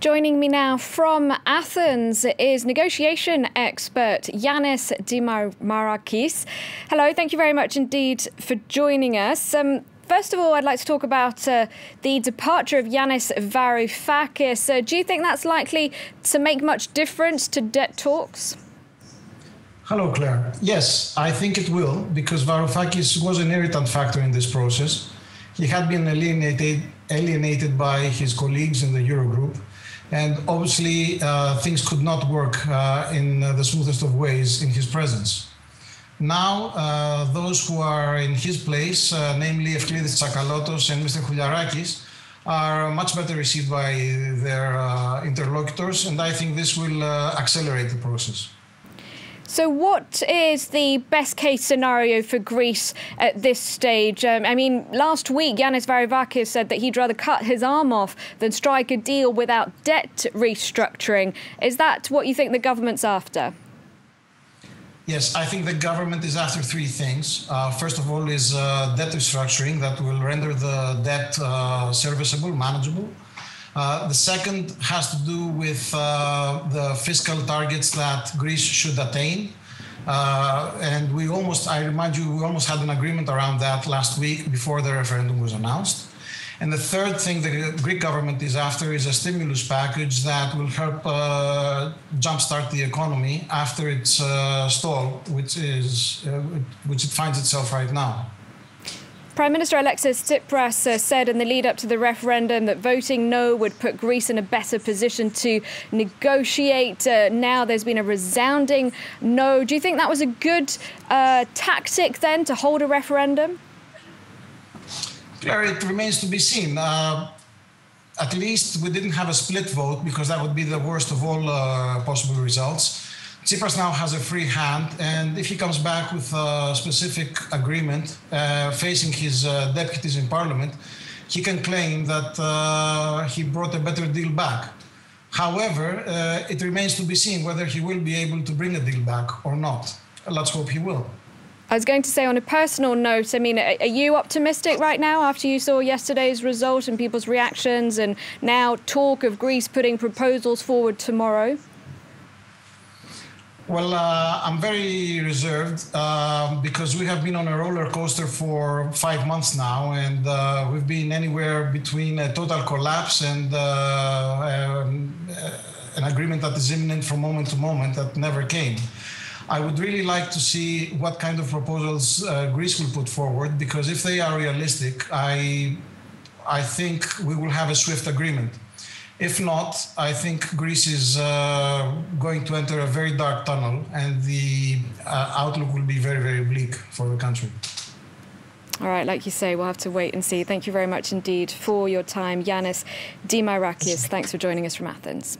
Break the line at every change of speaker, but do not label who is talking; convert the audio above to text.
Joining me now from Athens is negotiation expert Giannis Dimarackis. Hello, thank you very much indeed for joining us. First of all, I'd like to talk about the departure of Giannis Varoufakis. Do you think that's likely to make much difference to debt talks?
Hello, Claire. Yes, I think it will, because Varoufakis was an irritant factor in this process. He had been alienated by his colleagues in the Eurogroup, and obviously things could not work in the smoothest of ways in his presence. Now, those who are in his place, namely Efklidis Tsakalotos and Mr. Chouliarakis, are much better received by their interlocutors, and I think this will accelerate the process.
So what is the best case scenario for Greece at this stage? I mean, last week, Giannis Varoufakis said that he'd rather cut his arm off than strike a deal without debt restructuring. Is that what you think the government's after?
Yes, I think the government is after three things. First of all is debt restructuring that will render the debt serviceable, manageable. The second has to do with the fiscal targets that Greece should attain. And I remind you, we almost had an agreement around that last week before the referendum was announced. And the third thing the Greek government is after is a stimulus package that will help jumpstart the economy after its stall, which it finds itself right now.
Prime Minister Alexis Tsipras said in the lead-up to the referendum that voting no would put Greece in a better position to negotiate. Now there's been a resounding no. Do you think that was a good tactic then to hold a referendum?
Claire, it remains to be seen. At least we didn't have a split vote, because that would be the worst of all possible results. Tsipras now has a free hand, and if he comes back with a specific agreement facing his deputies in parliament, he can claim that he brought a better deal back. However, it remains to be seen whether he will be able to bring a deal back or not. Let's hope he will.
I was going to say, on a personal note, I mean, are you optimistic right now after you saw yesterday's result and people's reactions, and now talk of Greece putting proposals forward tomorrow?
Well, I'm very reserved because we have been on a roller coaster for 5 months now, and we've been anywhere between a total collapse and an agreement that is imminent from moment to moment that never came. I would really like to see what kind of proposals Greece will put forward, because if they are realistic, I think we will have a swift agreement. If not, I think Greece is going to enter a very dark tunnel, and the outlook will be very, very bleak for the country.
All right, like you say, we'll have to wait and see. Thank you very much indeed for your time. Giannis Dimarackis, thanks for joining us from Athens.